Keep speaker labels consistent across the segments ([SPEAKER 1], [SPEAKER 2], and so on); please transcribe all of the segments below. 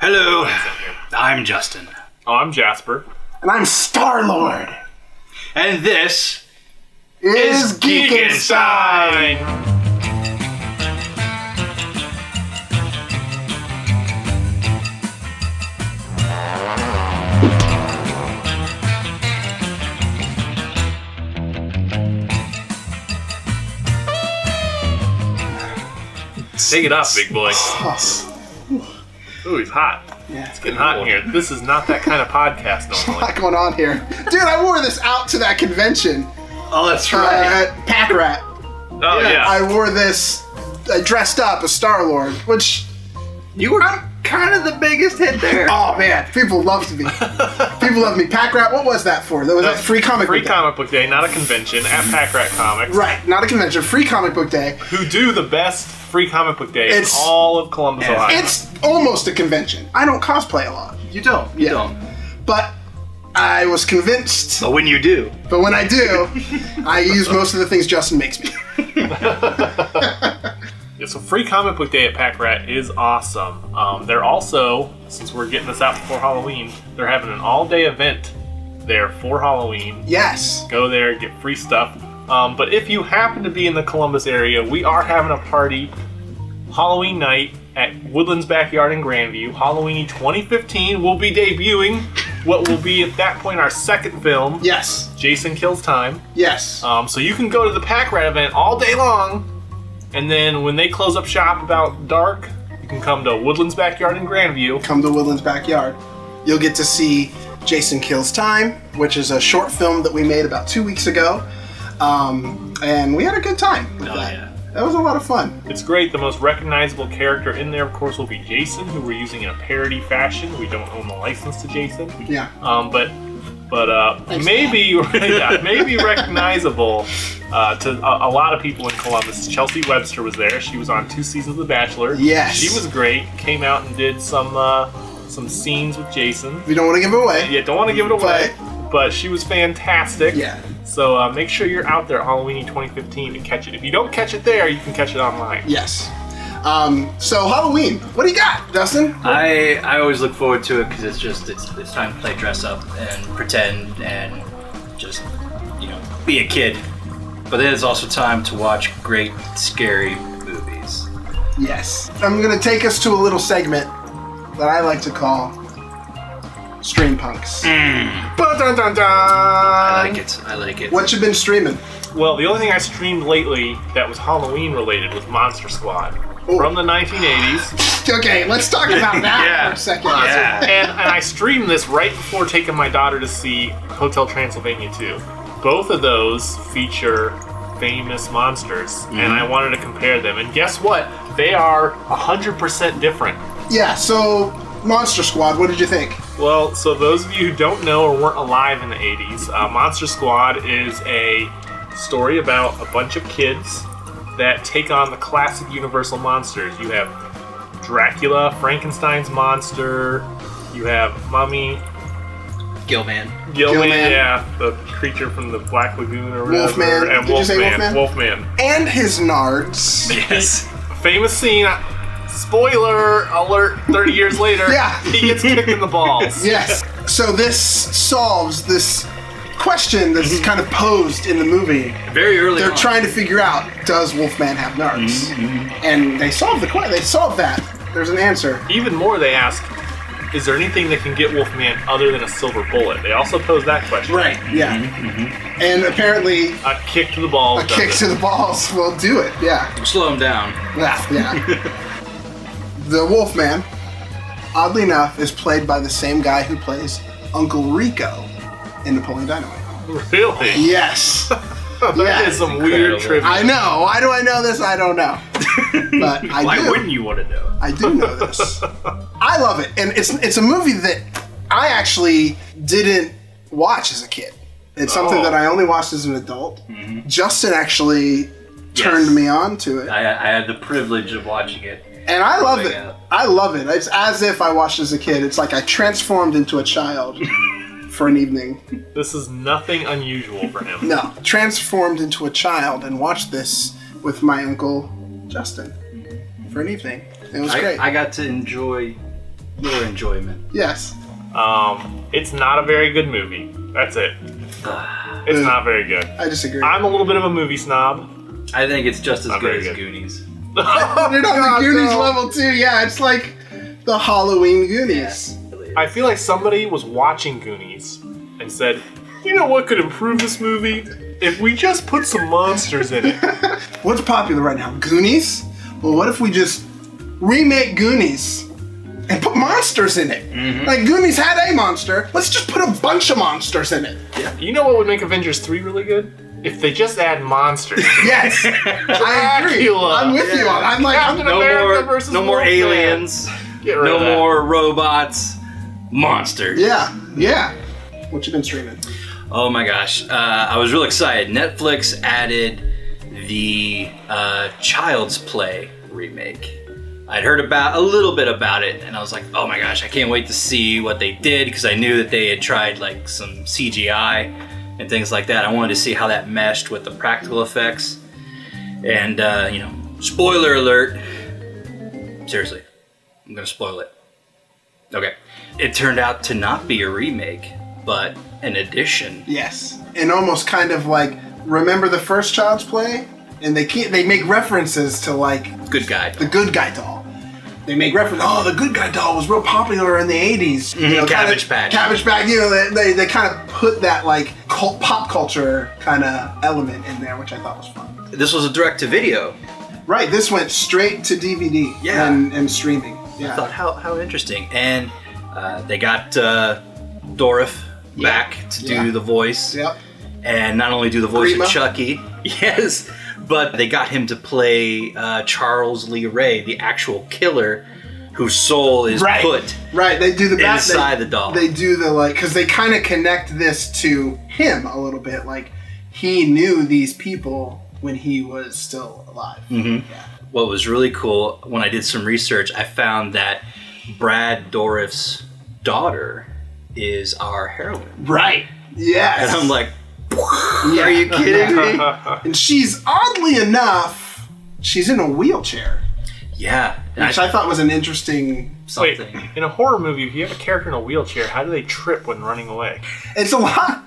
[SPEAKER 1] Hello, I'm Justin.
[SPEAKER 2] I'm Jasper.
[SPEAKER 3] And I'm Starlord.
[SPEAKER 1] And this
[SPEAKER 3] is Geek&Stein.
[SPEAKER 2] Take it up, big boy. Ooh, he's hot.
[SPEAKER 3] Yeah,
[SPEAKER 2] It's getting hot in here. This is not that kind of podcast
[SPEAKER 3] What's
[SPEAKER 2] normally.
[SPEAKER 3] going on here? Dude, I wore this out to that convention.
[SPEAKER 1] Oh, that's right.
[SPEAKER 3] At Pack Rat.
[SPEAKER 2] Oh, yeah.
[SPEAKER 3] I wore this, I dressed up as Starlord, which,
[SPEAKER 1] You were kind of the biggest hit there.
[SPEAKER 3] oh man, people loved me. People loved me. Pack Rat, what was that for? That was a free comic
[SPEAKER 2] Free
[SPEAKER 3] book
[SPEAKER 2] comic book day, not a convention, at Pack Rat Comics.
[SPEAKER 3] day. Right, not a convention, free comic book day.
[SPEAKER 2] Who do the best free comic book day in
[SPEAKER 3] It's-
[SPEAKER 2] all of Columbus, Ohio.
[SPEAKER 3] It's almost a convention. I don't cosplay a lot,
[SPEAKER 1] You don't. You
[SPEAKER 3] Yeah.
[SPEAKER 1] don't.
[SPEAKER 3] but I was convinced.
[SPEAKER 1] But when you do,
[SPEAKER 3] But when I do, I use most of the things Justin makes me.
[SPEAKER 2] Yeah, so free comic book day at Pack Rat is awesome. They're also, since we're getting this out before Halloween, they're having an all-day event there for Halloween.
[SPEAKER 3] Yes.
[SPEAKER 2] Go there, get free stuff. But if you happen to be in the Columbus area, we are having a party Halloween night at Woodlands Backyard in Grandview. Halloween 2015 will be debuting what will be at that point our second film,
[SPEAKER 3] Yes.
[SPEAKER 2] Jason Kills Time.
[SPEAKER 3] Yes.
[SPEAKER 2] So you can go to the Pack Rat event all day long, and then when they close up shop about dark, you can come to Woodlands Backyard in Grandview.
[SPEAKER 3] Come to Woodlands Backyard. You'll get to see Jason Kills Time, which is a short film that we made about 2 weeks ago. And we had a good time with that.
[SPEAKER 1] yeah.
[SPEAKER 3] That was a lot of fun.
[SPEAKER 2] It's great. The most recognizable character in there, of course, will be Jason, who we're using in a parody fashion. We don't own the license to Jason.
[SPEAKER 3] Yeah.
[SPEAKER 2] But
[SPEAKER 3] Thanks,
[SPEAKER 2] maybe maybe recognizable to a lot of people in Columbus. Chelsea Webster was there. She was on 2 seasons of The Bachelor.
[SPEAKER 3] Yes.
[SPEAKER 2] She was great. Came out and did some scenes with Jason.
[SPEAKER 3] We don't want to give it away.
[SPEAKER 2] Yeah, don't want to give it away, but she was fantastic.
[SPEAKER 3] Yeah.
[SPEAKER 2] So make sure you're out there Halloween 2015 to catch it. If you don't catch it there, you can catch it online.
[SPEAKER 3] Yes. So Halloween, what do you got, Dustin?
[SPEAKER 1] I always look forward to it because it's time to play dress up and pretend and just be a kid. But then it's also time to watch great scary movies.
[SPEAKER 3] Yes. I'm gonna take us to a little segment that I like to call Stream Punks. Ba-dun-dun-dun.
[SPEAKER 1] I like it.
[SPEAKER 3] What you been streaming?
[SPEAKER 2] Well, the only thing I streamed lately that was Halloween related was Monster Squad
[SPEAKER 3] Oh.
[SPEAKER 2] from the 1980s.
[SPEAKER 3] Okay, let's talk about that
[SPEAKER 2] Yeah.
[SPEAKER 3] for a second.
[SPEAKER 1] Yeah.
[SPEAKER 2] And I streamed this right before taking my daughter to see Hotel Transylvania 2. Both of those feature famous monsters, and I wanted to compare them. And guess what? They are 100% different.
[SPEAKER 3] Yeah, so Monster Squad, what did you think?
[SPEAKER 2] Well, so those of you who don't know or weren't alive in the 80s, Monster Squad is a story about a bunch of kids that take on the classic Universal monsters. You have Dracula, Frankenstein's monster, you have Mummy,
[SPEAKER 1] Gilman.
[SPEAKER 2] Gilman,
[SPEAKER 3] Gilman.
[SPEAKER 2] yeah, the creature from the Black Lagoon or whatever.
[SPEAKER 3] Wolfman.
[SPEAKER 2] And
[SPEAKER 3] Did you say Wolfman?
[SPEAKER 2] Wolfman.
[SPEAKER 3] And his nards.
[SPEAKER 1] Yes.
[SPEAKER 2] Famous scene, spoiler alert, 30 years later,
[SPEAKER 3] Yeah.
[SPEAKER 2] he gets kicked in the balls.
[SPEAKER 3] Yes. So this solves this question that's kind of posed in the movie.
[SPEAKER 1] Very early
[SPEAKER 3] They're
[SPEAKER 1] on.
[SPEAKER 3] trying to figure out, does Wolfman have nards? And they solved the question. They solved that. There's an answer.
[SPEAKER 2] Even more, they ask, is there anything that can get Wolfman other than a silver bullet? They also pose that question.
[SPEAKER 3] Right. Yeah. And apparently,
[SPEAKER 2] A kick to the balls.
[SPEAKER 3] a kick to the balls will do it. Yeah.
[SPEAKER 1] Slow him down.
[SPEAKER 3] Yeah. The Wolfman, oddly enough, is played by the same guy who plays Uncle Rico in Napoleon Dynamite.
[SPEAKER 2] Really?
[SPEAKER 3] Yes.
[SPEAKER 2] That
[SPEAKER 3] Yeah.
[SPEAKER 2] is some weird
[SPEAKER 1] Incredible.
[SPEAKER 2] trivia.
[SPEAKER 3] I know. Why do I know this? I don't know. But I
[SPEAKER 1] Why
[SPEAKER 3] do.
[SPEAKER 1] wouldn't you want to know?
[SPEAKER 3] I do know this. I love it, and it's a movie that I actually didn't watch as a kid. It's something
[SPEAKER 2] Oh.
[SPEAKER 3] that I only watched as an adult. Justin actually turned
[SPEAKER 1] Yes.
[SPEAKER 3] me on to it,
[SPEAKER 1] I had the privilege of watching it.
[SPEAKER 3] and I love
[SPEAKER 1] Growing
[SPEAKER 3] it.
[SPEAKER 1] up.
[SPEAKER 3] I love it. It's as if I watched as a kid. It's like I transformed into a child for an evening.
[SPEAKER 2] This is nothing unusual for him.
[SPEAKER 3] No, transformed into a child and watched this with my uncle Justin for an evening. It was great.
[SPEAKER 1] I got to enjoy Your enjoyment.
[SPEAKER 3] Yes.
[SPEAKER 2] It's not a very good movie. That's it. It's not very good.
[SPEAKER 3] I disagree.
[SPEAKER 2] I'm a little bit of a movie snob.
[SPEAKER 1] I think it's just as
[SPEAKER 2] Not
[SPEAKER 1] good
[SPEAKER 2] very
[SPEAKER 1] as
[SPEAKER 2] good.
[SPEAKER 1] Goonies.
[SPEAKER 3] They're on the Goonies level too. Yeah, it's like the Halloween Goonies.
[SPEAKER 2] I feel like somebody was watching Goonies and said, you know what could improve this movie? If we just put some monsters in it.
[SPEAKER 3] What's popular right now? Goonies? Well, what if we just remake Goonies and put monsters in it? Like Goonies had a monster. Let's just put a bunch of monsters in it.
[SPEAKER 2] You know what would make Avengers 3 really good? If they just add monsters.
[SPEAKER 3] Yes, I agree.
[SPEAKER 2] Dracula.
[SPEAKER 3] I'm with you on. I'm like,
[SPEAKER 2] Captain
[SPEAKER 1] No
[SPEAKER 2] America
[SPEAKER 1] more,
[SPEAKER 2] versus
[SPEAKER 1] no more
[SPEAKER 2] Wolfman.
[SPEAKER 1] aliens.
[SPEAKER 2] Get rid
[SPEAKER 1] No
[SPEAKER 2] of that.
[SPEAKER 1] more robots. Monsters.
[SPEAKER 3] yeah. What you been streaming?
[SPEAKER 1] Oh my gosh, I was real excited. Netflix added the Child's Play remake. I'd heard a little bit about it, and I was like, oh my gosh, I can't wait to see what they did, because I knew that they had tried like some CGI and things like that. I wanted to see how that meshed with the practical effects. And, spoiler alert. Seriously, I'm gonna spoil it. Okay. It turned out to not be a remake, but an addition.
[SPEAKER 3] Yes, and almost kind of like, remember the first Child's Play? And they make references to like
[SPEAKER 1] Good guy.
[SPEAKER 3] the Good Guy doll. They make reference. Oh, the Good Guy doll was real popular in the '80s.
[SPEAKER 1] Cabbage Patch.
[SPEAKER 3] Cabbage Patch. You know, they kind of put that like pop culture kind of element in there, which I thought was fun.
[SPEAKER 1] This was a direct-to-video.
[SPEAKER 3] Right. This went straight to DVD.
[SPEAKER 1] Yeah.
[SPEAKER 3] And streaming. Yeah.
[SPEAKER 1] I thought, how interesting. And they got Dorif back to do the voice.
[SPEAKER 3] Yep.
[SPEAKER 1] And not only do the voice
[SPEAKER 3] Grima.
[SPEAKER 1] of Chucky, yes, but they got him to play Charles Lee Ray, the actual killer, whose soul is put
[SPEAKER 3] Right. They do the
[SPEAKER 1] inside the doll.
[SPEAKER 3] They do the like, because they kind of connect this to him a little bit. Like he knew these people when he was still alive.
[SPEAKER 1] Mm-hmm.
[SPEAKER 3] Yeah.
[SPEAKER 1] What was really cool, when I did some research, I found that Brad Dourif's daughter is our heroine.
[SPEAKER 3] Right. Yes.
[SPEAKER 1] And I'm like, are you kidding me?
[SPEAKER 3] And she's, oddly enough, she's in a wheelchair,
[SPEAKER 1] Yeah.
[SPEAKER 3] which I thought was an interesting.
[SPEAKER 2] Wait,
[SPEAKER 1] something.
[SPEAKER 2] in a horror movie, if you have a character in a wheelchair, how do they trip when running away?
[SPEAKER 3] It's a lot.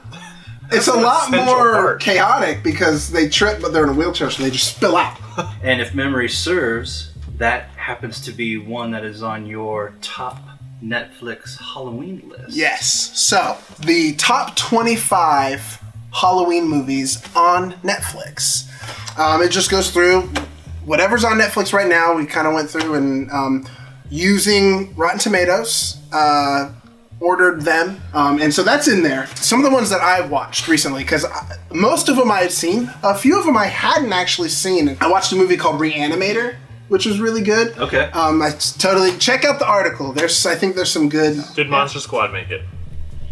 [SPEAKER 3] It's a
[SPEAKER 2] an
[SPEAKER 3] lot
[SPEAKER 2] essential
[SPEAKER 3] more
[SPEAKER 2] part.
[SPEAKER 3] chaotic because they trip, but they're in a wheelchair, so they just spill out.
[SPEAKER 1] And if memory serves, that happens to be one that is on your top Netflix Halloween list.
[SPEAKER 3] Yes. So the top 25 Halloween movies on Netflix. It just goes through whatever's on Netflix right now. We kind of went through and using Rotten Tomatoes, ordered them, and so that's in there. Some of the ones that I watched recently, because most of them I had seen. A few of them I hadn't actually seen. I watched a movie called Reanimator, which was really good.
[SPEAKER 1] Okay.
[SPEAKER 3] I totally check out the article. I think there's some good.
[SPEAKER 2] Did Monster Squad make it?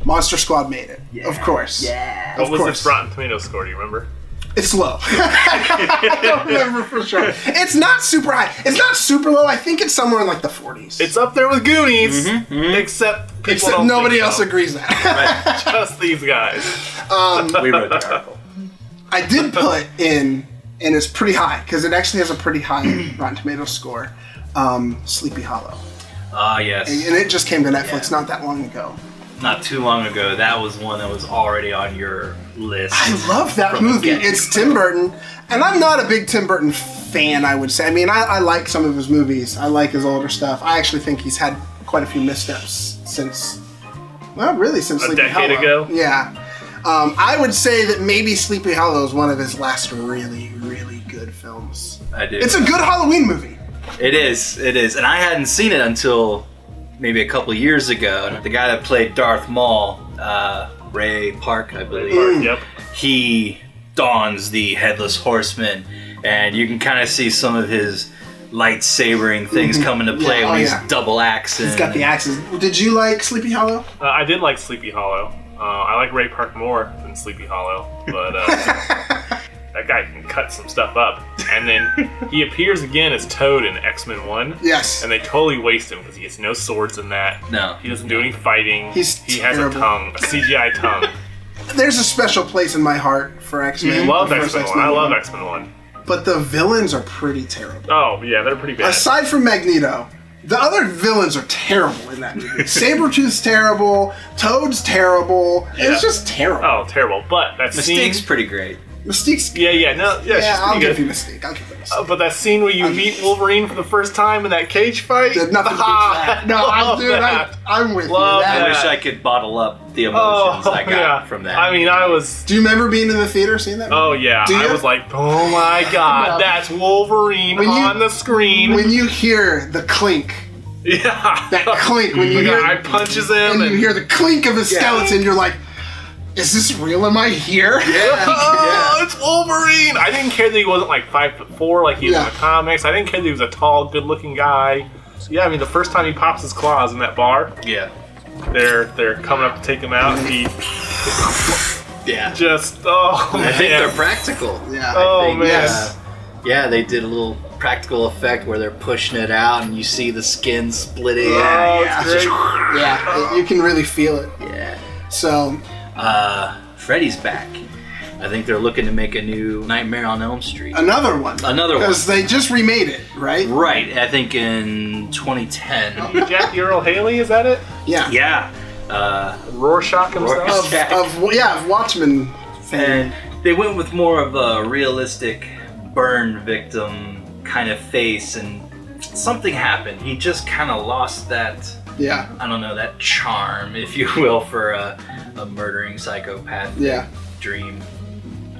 [SPEAKER 3] Monster Squad made it, of course.
[SPEAKER 1] Yeah.
[SPEAKER 2] What
[SPEAKER 3] Of
[SPEAKER 2] was
[SPEAKER 3] course.
[SPEAKER 2] its Rotten Tomatoes score? Do you remember?
[SPEAKER 3] It's low. I don't remember for sure. It's not super high. It's not super low. I think it's somewhere in like the 40s.
[SPEAKER 2] It's up there with Goonies, except people
[SPEAKER 3] Except
[SPEAKER 2] don't
[SPEAKER 3] nobody
[SPEAKER 2] think
[SPEAKER 3] else
[SPEAKER 2] so.
[SPEAKER 3] agrees that.
[SPEAKER 2] Just these guys.
[SPEAKER 1] We wrote the article.
[SPEAKER 3] I did put in, and it's pretty high because it actually has a pretty high Rotten Tomatoes score. Sleepy Hollow,
[SPEAKER 1] Ah, yes.
[SPEAKER 3] and it just came to Netflix
[SPEAKER 1] Yeah.
[SPEAKER 3] not that long ago.
[SPEAKER 1] Not too long ago, that was one that was already on your list.
[SPEAKER 3] I love that
[SPEAKER 1] From the
[SPEAKER 3] movie.
[SPEAKER 1] get-go.
[SPEAKER 3] It's Tim Burton, and I'm not a big Tim Burton fan, I would say. I mean, I like some of his movies. I like his older stuff. I actually think he's had quite a few missteps since Sleepy
[SPEAKER 2] decade
[SPEAKER 3] Hollow.
[SPEAKER 2] ago?
[SPEAKER 3] Yeah. I would say that maybe Sleepy Hollow is one of his last really, really good films.
[SPEAKER 1] I do.
[SPEAKER 3] It's a good Halloween movie.
[SPEAKER 1] It is. And I hadn't seen it until maybe a couple years ago. The guy that played Darth Maul, Ray Park, I believe,
[SPEAKER 2] Yep.
[SPEAKER 1] he dons the Headless Horseman, and you can kind of see some of his lightsabering things come into play
[SPEAKER 3] Yeah,
[SPEAKER 1] when
[SPEAKER 3] oh,
[SPEAKER 1] he's
[SPEAKER 3] yeah.
[SPEAKER 1] double axing.
[SPEAKER 3] He's got the axes. Did you like Sleepy Hollow?
[SPEAKER 2] I did like Sleepy Hollow. I like Ray Park more than Sleepy Hollow, but that guy can cut some stuff up. And then he appears again as Toad in X-Men 1.
[SPEAKER 3] Yes.
[SPEAKER 2] And they totally waste him because he has no swords in that.
[SPEAKER 1] No.
[SPEAKER 2] He doesn't do any fighting.
[SPEAKER 3] He's
[SPEAKER 2] he has
[SPEAKER 3] terrible.
[SPEAKER 2] a tongue, a CGI tongue.
[SPEAKER 3] There's a special place in my heart for X-Men.
[SPEAKER 2] Love
[SPEAKER 3] the first
[SPEAKER 2] X-Men 1. I love X-Men 1.
[SPEAKER 3] But the villains are pretty terrible.
[SPEAKER 2] Oh, yeah, they're pretty bad.
[SPEAKER 3] Aside from Magneto, The other villains are terrible in that movie. Sabretooth's terrible. Toad's terrible.
[SPEAKER 2] Yeah.
[SPEAKER 3] It's just terrible.
[SPEAKER 2] Oh, terrible. But that
[SPEAKER 1] Mystique's
[SPEAKER 2] scene...
[SPEAKER 1] pretty great.
[SPEAKER 3] Mystique's...
[SPEAKER 2] Yeah, she's
[SPEAKER 3] I'll
[SPEAKER 2] pretty
[SPEAKER 3] give
[SPEAKER 2] good.
[SPEAKER 3] you Mystique. I'll give you Mystique.
[SPEAKER 2] But that scene where you meet Wolverine for the first time in that cage fight?
[SPEAKER 3] There's nothing to beat that. No, I'm with
[SPEAKER 2] Love
[SPEAKER 3] you.
[SPEAKER 1] I
[SPEAKER 2] that.
[SPEAKER 1] wish I could bottle up the emotions I got from that.
[SPEAKER 2] I mean, I was...
[SPEAKER 3] Do you remember being in the theater seeing that?
[SPEAKER 2] Oh, yeah.
[SPEAKER 3] Do you?
[SPEAKER 2] I was like, oh my god,
[SPEAKER 3] No.
[SPEAKER 2] that's Wolverine on the screen.
[SPEAKER 3] When you hear the clink,
[SPEAKER 2] Yeah.
[SPEAKER 3] that clink, when you
[SPEAKER 2] The
[SPEAKER 3] hear...
[SPEAKER 2] guy punches him
[SPEAKER 3] and you hear the clink of his skeleton, you're like, is this real? Am I here?
[SPEAKER 2] Oh, it's Wolverine! I didn't care that he wasn't like 5'4" like he is in the comics. I didn't care that he was a tall, good-looking guy. So, yeah, I mean, the first time he pops his claws in that bar,
[SPEAKER 1] Yeah.
[SPEAKER 2] they're coming up to take him out, and he
[SPEAKER 1] Yeah.
[SPEAKER 2] just
[SPEAKER 1] I think they're practical.
[SPEAKER 3] Yeah.
[SPEAKER 2] Oh,
[SPEAKER 1] I think,
[SPEAKER 2] man.
[SPEAKER 1] Yeah, they did a little practical effect where they're pushing it out and you see the skin splitting.
[SPEAKER 2] Oh,
[SPEAKER 3] Yeah,
[SPEAKER 2] it's great.
[SPEAKER 3] Yeah, you can really feel it.
[SPEAKER 1] Yeah.
[SPEAKER 3] So,
[SPEAKER 1] Freddy's back. I think they're looking to make a new Nightmare on Elm Street.
[SPEAKER 3] another one.
[SPEAKER 1] Because
[SPEAKER 3] they just remade it, right?
[SPEAKER 1] Right, I think in 2010.
[SPEAKER 2] Jackie Earl Haley, is that it?
[SPEAKER 3] Yeah.
[SPEAKER 1] Yeah.
[SPEAKER 2] Rorschach himself?
[SPEAKER 3] Of Watchmen fame.
[SPEAKER 1] And they went with more of a realistic burn victim kind of face, and something happened. He just kind of lost that,
[SPEAKER 3] Yeah.
[SPEAKER 1] I don't know, that charm, if you will, for a murdering psychopath.
[SPEAKER 3] Yeah.
[SPEAKER 1] Dream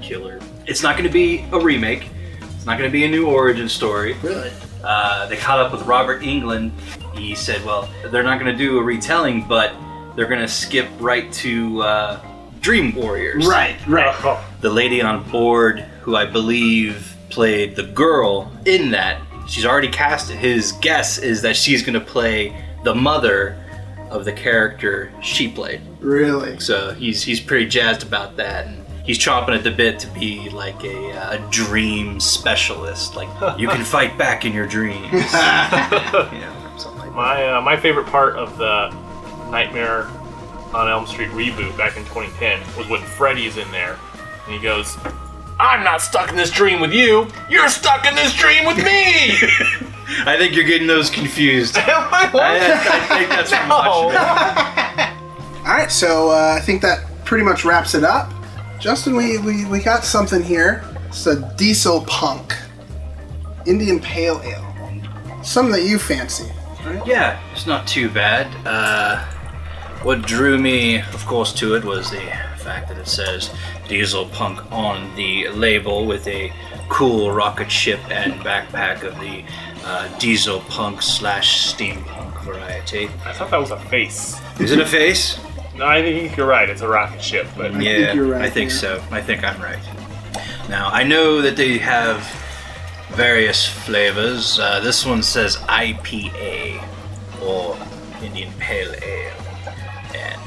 [SPEAKER 1] killer. It's not going to be a remake. It's not going to be a new origin story.
[SPEAKER 3] Really?
[SPEAKER 1] They caught up with Robert Englund. He said, well, they're not going to do a retelling, but they're going to skip right to Dream Warriors.
[SPEAKER 3] Right.
[SPEAKER 2] Oh,
[SPEAKER 1] The lady on board, who I believe played the girl in that, she's already casted. His guess is that she's going to play the mother of the character she played.
[SPEAKER 3] Really?
[SPEAKER 1] So he's pretty jazzed about that, and he's chomping at the bit to be like a dream specialist. Like, you can fight back in your dreams. You know, something like that.
[SPEAKER 2] My favorite part of the Nightmare on Elm Street reboot back in 2010 was when Freddy's in there, and he goes, I'm not stuck in this dream with you, you're stuck in this dream with me!
[SPEAKER 1] I think you're getting those confused.
[SPEAKER 2] Am I?
[SPEAKER 1] I think that's from watching that.
[SPEAKER 3] All right, so I think that pretty much wraps it up. Justin, we got something here. It's a DieselPunk Indian Pale Ale. Something that you fancy, right?
[SPEAKER 1] Yeah, it's not too bad. What drew me, of course, to it was the fact that it says DieselPunk on the label with a cool rocket ship and backpack of the DieselPunk / steampunk variety.
[SPEAKER 2] I thought that was a face.
[SPEAKER 1] Is it a face?
[SPEAKER 2] No, I think you're right, it's a rocket ship, but
[SPEAKER 1] Yeah,
[SPEAKER 3] you're right,
[SPEAKER 1] I think
[SPEAKER 3] yeah.
[SPEAKER 1] so. I think I'm right. Now, I know that they have various flavors. This one says IPA, or Indian Pale Ale. And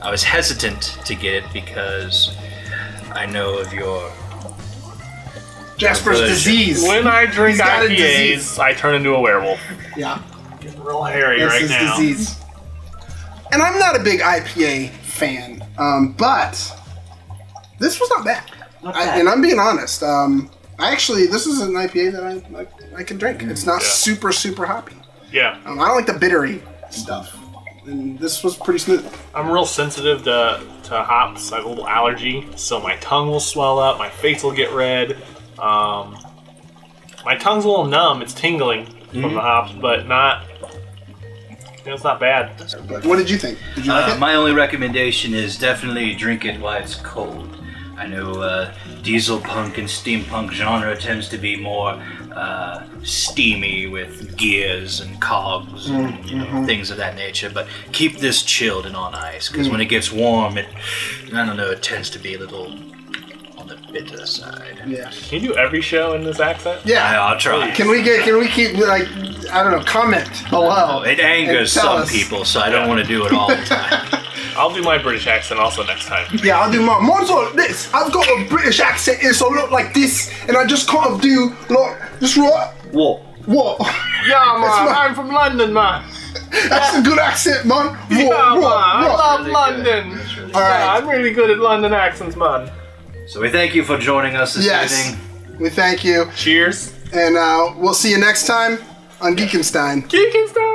[SPEAKER 1] I was hesitant to get it because I know of your...
[SPEAKER 3] Jasper's
[SPEAKER 1] Version.
[SPEAKER 3] disease.
[SPEAKER 2] when I drink
[SPEAKER 3] He's got a disease.
[SPEAKER 2] IPAs, I turn into a werewolf.
[SPEAKER 3] Yeah.
[SPEAKER 2] Getting real hairy
[SPEAKER 3] That's
[SPEAKER 2] right
[SPEAKER 3] his
[SPEAKER 2] now.
[SPEAKER 3] disease. And I'm not a big IPA fan, but this was not bad. And I'm being honest. This is an IPA that I can drink. It's not super hoppy.
[SPEAKER 2] Yeah,
[SPEAKER 3] I don't like the bittery stuff. And this was pretty smooth.
[SPEAKER 2] I'm real sensitive to hops. I have a little allergy, so my tongue will swell up, my face will get red. My tongue's a little numb, it's tingling from the hops, but not... it's not bad.
[SPEAKER 3] But what did you think? Did you like it?
[SPEAKER 1] My only recommendation is definitely drink it while it's cold. I know DieselPunk and steampunk genre tends to be more steamy with gears and cogs and things of that nature, but keep this chilled and on ice, because when it gets warm, it tends to be a little on the bitter side.
[SPEAKER 3] Yeah.
[SPEAKER 2] Can you do every show in this accent?
[SPEAKER 3] Yeah.
[SPEAKER 1] I'll try.
[SPEAKER 3] Can we keep, like, I don't know, comment below.
[SPEAKER 1] It angers
[SPEAKER 3] and tell
[SPEAKER 1] some
[SPEAKER 3] us.
[SPEAKER 1] people, so I don't want to do it all the time.
[SPEAKER 2] I'll do my British accent also next time.
[SPEAKER 3] Yeah, I'll do mine. Mine's like this. I've got a British accent, so I look like this, and I just can't do, like, just right.
[SPEAKER 1] What?
[SPEAKER 3] What?
[SPEAKER 2] Yeah,
[SPEAKER 3] That's
[SPEAKER 2] man,
[SPEAKER 3] my-
[SPEAKER 2] I'm from London, man.
[SPEAKER 3] That's a good accent, man.
[SPEAKER 2] Yeah, man, I love
[SPEAKER 1] really
[SPEAKER 2] London.
[SPEAKER 1] good. That's really
[SPEAKER 3] All right.
[SPEAKER 2] Yeah, I'm really good at London accents, man.
[SPEAKER 1] So we thank you for joining us this
[SPEAKER 3] Yes.
[SPEAKER 1] evening.
[SPEAKER 3] We thank you,
[SPEAKER 2] Cheers.
[SPEAKER 3] and we'll see you next time on Geek&Stein.
[SPEAKER 2] Geek&Stein.